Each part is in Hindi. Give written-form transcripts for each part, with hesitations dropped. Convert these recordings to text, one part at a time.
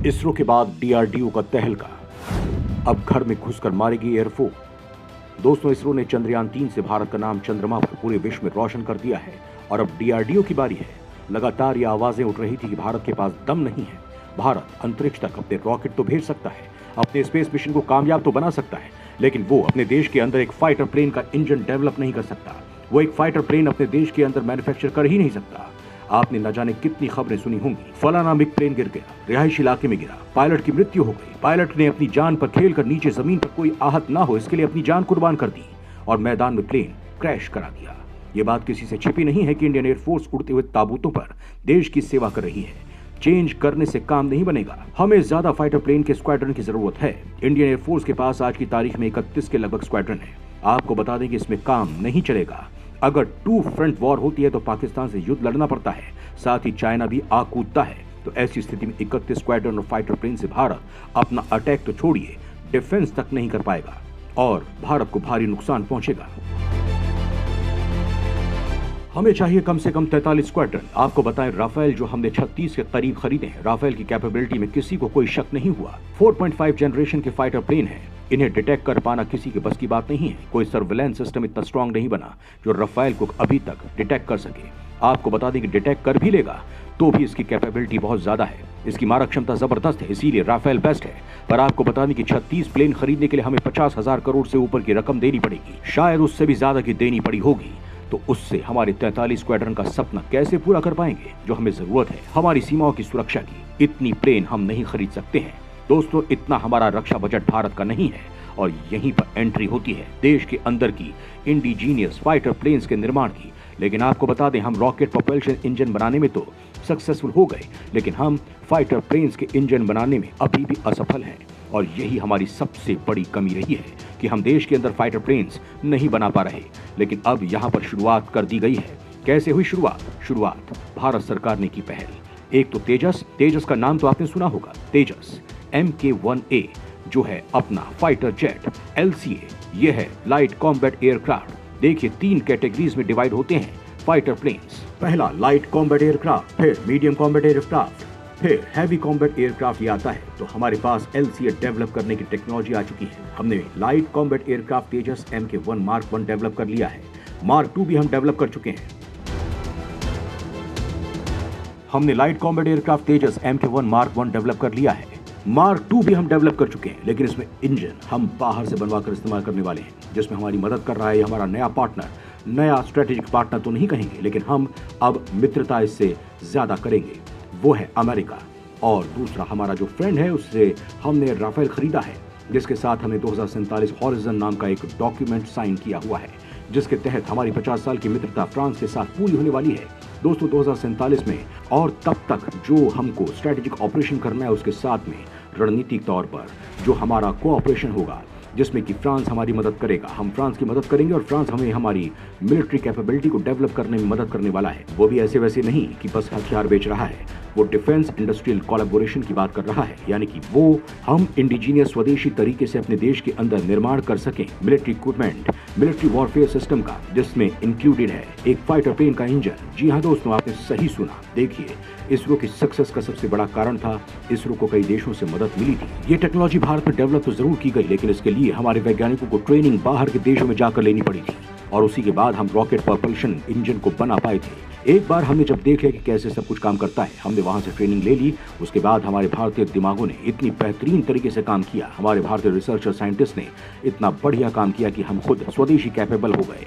इसरो के बाद डीआरडीओ का तहलका, अब घर में घुसकर मारेगी एयरफोर्स। दोस्तों, इसरो ने चंद्रयान 3 से भारत का नाम चंद्रमा पर पूरे विश्व में रोशन कर दिया है और अब डीआरडीओ की बारी है। लगातार ये आवाजें उठ रही थी कि भारत के पास दम नहीं है। भारत अंतरिक्ष तक अपने रॉकेट तो भेज सकता है, अपने स्पेस मिशन को कामयाब तो बना सकता है, लेकिन वो अपने देश के अंदर एक फाइटर प्लेन का इंजन डेवलप नहीं कर सकता। वो एक फाइटर प्लेन अपने देश के अंदर मैन्युफैक्चर कर ही नहीं सकता। आपने न जाने कितनी खबरें सुनी होंगी, फलाना मिग प्लेन गिर गया, रिहायशी इलाके में गिरा, पायलट की मृत्यु हो गई, पायलट ने अपनी जान पर खेलकर नीचे जमीन पर कोई आहत ना हो इसके लिए अपनी जान कुर्बान कर दी और मैदान में प्लेन क्रैश करा दिया। ये बात किसी से छिपी नहीं है कि इंडियन एयरफोर्स उड़ते हुए ताबूतों पर देश की सेवा कर रही है। चेंज करने से काम नहीं बनेगा, हमें ज्यादा फाइटर प्लेन के स्क्वाड्रन की जरूरत है। इंडियन एयरफोर्स के पास आज की तारीख में 31 के लगभग स्क्वाड्रन है। आपको बता दें कि इसमें काम नहीं चलेगा। अगर टू फ्रंट वॉर होती है तो पाकिस्तान से युद्ध लड़ना पड़ता है, साथ ही चाइना भी आ कूदता है। तो ऐसी स्थिति में 31 स्क्वाड्रन और फाइटर प्लेन से भारत अपना अटैक तो छोड़िए, डिफेंस तक नहीं कर पाएगा और भारत को भारी नुकसान पहुंचेगा। हमें चाहिए कम से कम 43 स्क्वाड्रन। आपको बताएं, राफेल जो हमने 36 के करीब खरीदे हैं, राफेल की कैपेबिलिटी में किसी को कोई शक नहीं हुआ। 4.5 जनरेशन के फाइटर प्लेन है, इन्हें डिटेक्ट कर पाना किसी के बस की बात नहीं है। कोई सर्विलेंस सिस्टम इतना स्ट्रांग नहीं बना जो राफेल को अभी तक डिटेक्ट कर सके। आपको बता दें कि डिटेक्ट कर भी लेगा तो भी इसकी कैपेबिलिटी बहुत ज्यादा है, इसकी मारक क्षमता जबरदस्त है, इसीलिए राफेल बेस्ट है। पर आपको बता दें कि 36 प्लेन खरीदने के लिए हमें 50,000 करोड़ से ऊपर की रकम देनी पड़ेगी, शायद उससे भी ज्यादा की देनी पड़ी होगी। तो उससे हमारे 43 स्क्वाड्रन का सपना कैसे पूरा कर पाएंगे जो हमें जरूरत है हमारी सीमाओं की सुरक्षा की। इतनी प्लेन हम नहीं खरीद सकते हैं दोस्तों, इतना हमारा रक्षा बजट भारत का नहीं है। और यहीं पर एंट्री होती है देश के अंदर की इंडिजीनियस फाइटर प्लेन्स के निर्माण की। लेकिन आपको बता दें, हम रॉकेट प्रोपल्शन इंजन बनाने में तो सक्सेसफुल हो गए, लेकिन हम फाइटर प्लेन्स के इंजन बनाने में अभी भी असफल हैं। और यही हमारी सबसे बड़ी कमी रही है कि हम देश के अंदर फाइटर प्लेन्स नहीं बना पा रहे। लेकिन अब यहाँ पर शुरुआत कर दी गई है। कैसे हुई शुरुआत भारत सरकार ने की पहल। एक तो तेजस का नाम तो आपने सुना होगा। तेजस MK-1A जो है अपना फाइटर जेट। LCA ये है लाइट कॉम्बैट एयरक्राफ्ट। देखिए 3 कैटेगरीज में डिवाइड होते हैं फाइटर प्लेन्स। पहला लाइट कॉम्बैट एयरक्राफ्ट, फिर मीडियम कॉम्बैट एयरक्राफ्ट, फिर हैवी कॉम्बैट एयरक्राफ्ट ये आता है। तो हमारे पास LCA डेवलप करने की टेक्नोलॉजी आ चुकी है। हमने लाइट कॉम्बैट एयरक्राफ्ट तेजस MK-1 Mark 1 डेवलप कर लिया है। Mark 2 भी हम डेवलप कर चुके हैं। हमने लाइट कॉम्बैट एयरक्राफ्ट तेजस MK-1 Mark 1 डेवलप कर लिया है। Mark 2 भी हम डेवलप कर चुके हैं, लेकिन इसमें इंजन हम बाहर से बनवा कर इस्तेमाल करने वाले हैं, जिसमें हमारी मदद कर रहा है हमारा नया पार्टनर। नया स्ट्रेटेजिक पार्टनर तो नहीं कहेंगे, लेकिन हम अब मित्रता इससे ज्यादा करेंगे, वो है अमेरिका। और दूसरा हमारा जो फ्रेंड है उससे हमने राफेल खरीदा है, जिसके साथ हमें 2047 हॉरिजन नाम का एक डॉक्यूमेंट साइन किया हुआ है, जिसके तहत हमारी 50 साल की मित्रता फ्रांस के साथ पूरी होने वाली है दोस्तों 2047 में। और तब तक जो हमको स्ट्रेटेजिक ऑपरेशन करना है, उसके साथ में रणनीतिक तौर पर जो हमारा कोऑपरेशन होगा, जिसमें कि फ्रांस हमारी मदद करेगा, हम फ्रांस की मदद करेंगे और फ्रांस हमें हमारी मिलिट्री कैपेबिलिटी को डेवलप करने में मदद करने वाला है। वो भी ऐसे वैसे नहीं कि बस हथियार बेच रहा है, वो डिफेंस इंडस्ट्रियल कोलैबोरेशन की बात कर रहा है, यानी कि वो हम इंडिजीनियस स्वदेशी तरीके से अपने देश के अंदर निर्माण कर सकें military equipment, military warfare system का, जिसमें इंक्लूडेड है एक फाइटर प्लेन का इंजन। जी हाँ दोस्तों, आपने सही सुना। देखिए, इसरो की सक्सेस का सबसे बड़ा कारण था इसरो को कई देशों से मदद मिली थी। ये टेक्नोलॉजी भारत में डेवलप तो जरूर की गई, लेकिन इसके लिए हमारे वैज्ञानिकों को ट्रेनिंग बाहर के देशों में जाकर लेनी पड़ी थी और उसी के बाद हम रॉकेट प्रोपल्शन इंजन को बना पाए थे। एक बार हमने जब देख लिया कि कैसे सब कुछ काम करता है, हमने वहां से ट्रेनिंग ले ली। उसके बाद हमारे भारतीय दिमागों ने इतनी बेहतरीन तरीके से काम किया, हमारे भारतीय रिसर्चर साइंटिस्ट ने इतना बढ़िया काम किया कि हम खुद स्वदेशी कैपेबल हो गए।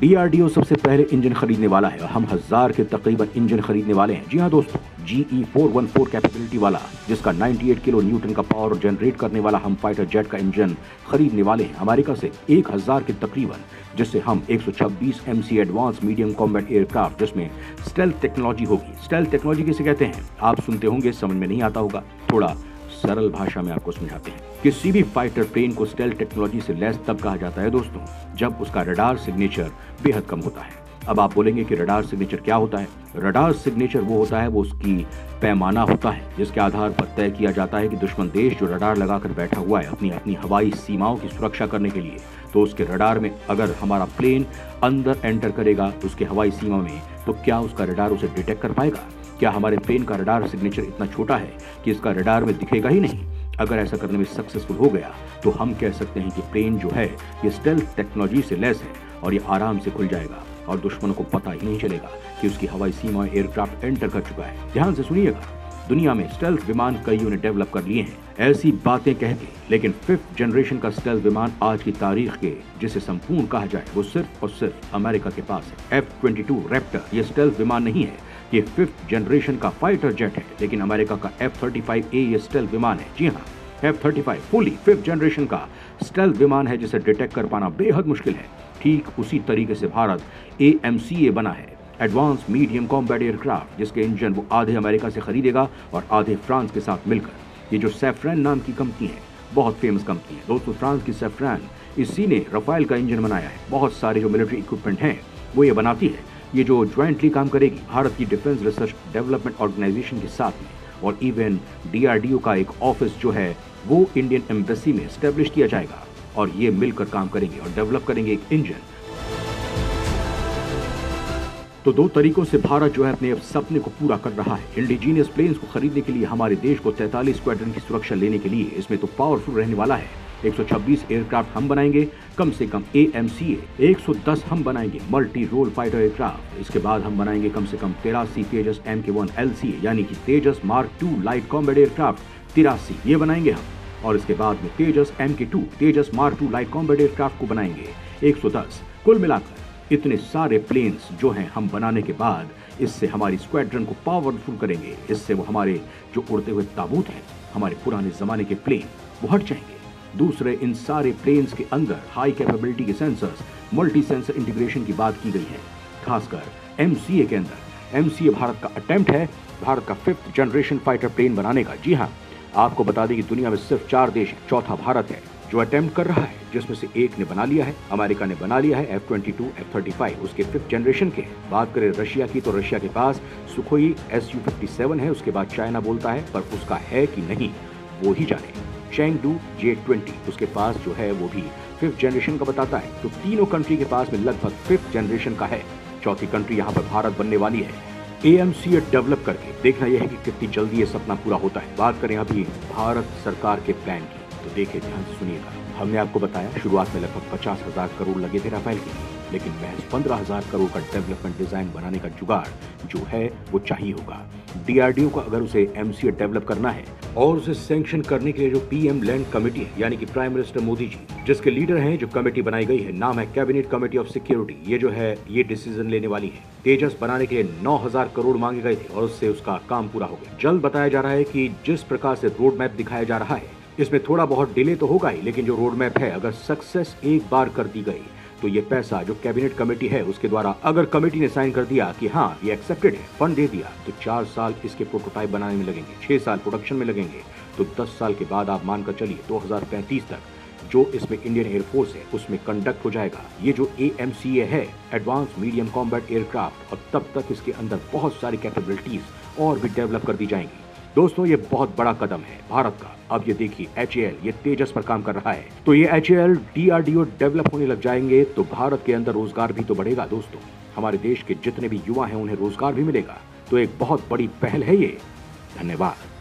डीआरडीओ सबसे पहले इंजन खरीदने वाला है और हम 1000 के तकरीबन इंजन खरीदने वाले हैं। जी हाँ दोस्तों, GE414 कैपेबिलिटी वाला, जिसका 98 किलो न्यूटन का पावर जनरेट करने वाला हम फाइटर जेट का इंजन खरीदने वाले हैं अमेरिका से 1000 के तकरीबन, जिससे हम 126 MC advance medium combat aircraft, जिसमें स्टेल्थ टेक्नोलॉजी होगी। स्टेल्थ टेक्नोलॉजी किसे कहते हैं आप सुनते होंगे, समझ में नहीं आता होगा, थोड़ा सरल भाषा में आपको समझाते हैं। किसी भी फाइटर प्लेन को स्टेल्थ टेक्नोलॉजी से लैस तब कहा जाता है दोस्तों, जब उसका रडार सिग्नेचर बेहद कम होता है। अब आप बोलेंगे कि रडार सिग्नेचर क्या होता है? रडार सिग्नेचर वो होता है, वो उसकी पैमाना होता है जिसके आधार पर तय किया जाता है कि दुश्मन देश जो रडार लगाकर बैठा हुआ है अपनी अपनी हवाई सीमाओं की सुरक्षा करने के लिए, तो उसके रडार में अगर हमारा प्लेन अंदर एंटर करेगा उसके हवाई सीमा में, तो क्या उसका रडार उसे डिटेक्ट कर पाएगा? क्या हमारे प्लेन का रडार सिग्नेचर इतना छोटा है कि इसका रडार में दिखेगा ही नहीं? अगर ऐसा करने में सक्सेसफुल हो गया तो हम कह सकते हैं कि प्लेन जो है ये स्टेल्थ टेक्नोलॉजी से लैस है और ये आराम से खुल जाएगा और दुश्मनों को पता ही नहीं चलेगा कि उसकी हवाई सीमा एयरक्राफ्ट एंटर कर चुका है। ध्यान से सुनिएगा, दुनिया में स्टेल्थ विमान कईयों ने डेवलप कर लिए हैं, ऐसी बातें कह के, लेकिन 5th जनरेशन का स्टेल्थ विमान आज की तारीख के जिसे संपूर्ण कहा जाए वो सिर्फ और सिर्फ अमेरिका के पास है। F-22 रैप्टर ये स्टेल्थ विमान नहीं है, ये 5th जनरेशन का फाइटर जेट है, लेकिन अमेरिका का F-35A ये स्टेल्थ विमान है। जी हाँ, F-35 फुली 5th जनरेशन का स्टेल्थ विमान है जिसे डिटेक्ट कर पाना बेहद मुश्किल है। ठीक उसी तरीके से भारत AMCA बना है, एडवांस मीडियम कॉम्बैट एयरक्राफ्ट, जिसके इंजन वो आधे अमेरिका से खरीदेगा और आधे फ्रांस के साथ मिलकर। ये जो सैफ्रन नाम की कंपनी है, बहुत फेमस कंपनी है दोस्तों, फ्रांस की सैफ्रन, इसी ने राफेल का इंजन बनाया है। बहुत सारे जो मिलिट्री इक्विपमेंट हैं वो ये बनाती है। ये जो ज्वाइंटली काम करेगी भारत की डिफेंस रिसर्च डेवलपमेंट ऑर्गेनाइजेशन के साथ में, और इवन DRDO का एक ऑफिस जो है वो इंडियन एम्बेसी में स्टैब्लिश किया जाएगा और ये मिलकर काम करेंगे और डेवलप करेंगे एक इंजन। तो दो तरीकों से भारत जो है अपने सपने को पूरा कर रहा है। इंडिजीनियस प्लेन्स को खरीदने के लिए हमारे देश को 43 स्क्वाड्रन की सुरक्षा लेने के लिए इसमें तो पावरफुल रहने वाला है। 126 एयरक्राफ्ट हम बनाएंगे, कम से कम AMCA 110 हम बनाएंगे मल्टी रोल फाइटर एयरक्राफ्ट। इसके बाद हम बनाएंगे कम से कम 83 तेजस MK1 LCA यानी कि तेजस मार्क 2 लाइट कॉम्बैट एयरक्राफ्ट 83 ये बनाएंगे हम, और इसके बाद में तेजस MK2 तेजस मार्क 2 लाइट कॉम्बैट एयरक्राफ्ट को बनाएंगे 110। कुल मिलाकर इतने सारे प्लेन्स जो हैं हम बनाने के बाद इससे हमारी स्क्वाड्रन को पावरफुल करेंगे। इससे वो हमारे जो उड़ते हुए ताबूत हैं, हमारे पुराने जमाने के प्लेन, वो हट जाएंगे। दूसरे इन सारे प्लेन्स के अंदर हाई कैपेबिलिटी के सेंसर्स, मल्टी सेंसर इंटीग्रेशन की बात की गई है, खासकर MCA के अंदर। MCA भारत का अटेम्प्ट है भारत का 5th जनरेशन फाइटर प्लेन बनाने का। जी हाँ, आपको बता दें कि दुनिया में सिर्फ 4 देश हैं, चौथा भारत है जो अटेम्प्ट कर रहा है, जिसमें से एक ने बना लिया है, अमेरिका ने बना लिया है F-22 F-35 उसके 5th जनरेशन के। बात करें रशिया की तो रशिया के पास सुखोई Su-57 है, उसके बाद चाइना बोलता है, पर उसका है कि नहीं वो ही जाने। चैंगडू J-20 उसके पास जो है वो भी 5th जनरेशन का बताता है। तो तीनों कंट्री के पास में लगभग 5th जनरेशन का है। चौथी कंट्री यहाँ पर भारत बनने वाली है। AMCA डेवलप करके देखना यह है कि कितनी जल्दी ये सपना पूरा होता है। बात करें अभी भारत सरकार के प्लान की, तो देखिए ध्यान से सुनिएगा। हमने आपको बताया शुरुआत में लगभग 50,000 करोड़ लगे थे राफेल के लिए, लेकिन महज 15,000 करोड़ का डेवलपमेंट डिजाइन बनाने का जुगाड़ जो है वो चाहिए होगा। DRDO को अगर उसे MCA डेवलप करना है और उसे सैंक्शन करने के लिए जो PM लैंड कमेटी है, यानी कि प्राइम मिनिस्टर मोदी जी जिसके लीडर हैं, जो कमेटी बनाई गई है, नाम है कैबिनेट कमेटी ऑफ सिक्योरिटी, ये जो है ये डिसीजन लेने वाली है। तेजस बनाने के लिए 9,000 करोड़ मांगे गए थे और उससे उसका काम पूरा हो गया। जल्द बताया जा रहा है कि जिस प्रकार से रोड मैप दिखाया जा रहा है इसमें थोड़ा बहुत डिले तो होगा ही, लेकिन जो रोड मैप है अगर सक्सेस एक बार कर दी गई तो ये पैसा जो कैबिनेट कमेटी है उसके द्वारा अगर कमेटी ने साइन कर दिया कि हाँ ये एक्सेप्टेड है, फंड दे दिया, तो 4 साल इसके प्रोटोटाइप बनाने में लगेंगे, 6 साल प्रोडक्शन में लगेंगे, तो 10 साल के बाद आप मानकर चलिए 2035 तक जो इसमें इंडियन एयरफोर्स है उसमें कंडक्ट हो जाएगा ये जो AMCA है, एडवांस मीडियम कॉम्बैट एयरक्राफ्ट, और तब तक इसके अंदर बहुत सारी कैपेबिलिटीज और भी डेवलप कर दी जाएंगी। दोस्तों ये बहुत बड़ा कदम है भारत का। अब ये देखिए HAL ये तेजस पर काम कर रहा है, तो ये HAL DRDO डेवलप होने लग जाएंगे तो भारत के अंदर रोजगार भी तो बढ़ेगा दोस्तों। हमारे देश के जितने भी युवा हैं उन्हें रोजगार भी मिलेगा, तो एक बहुत बड़ी पहल है ये। धन्यवाद।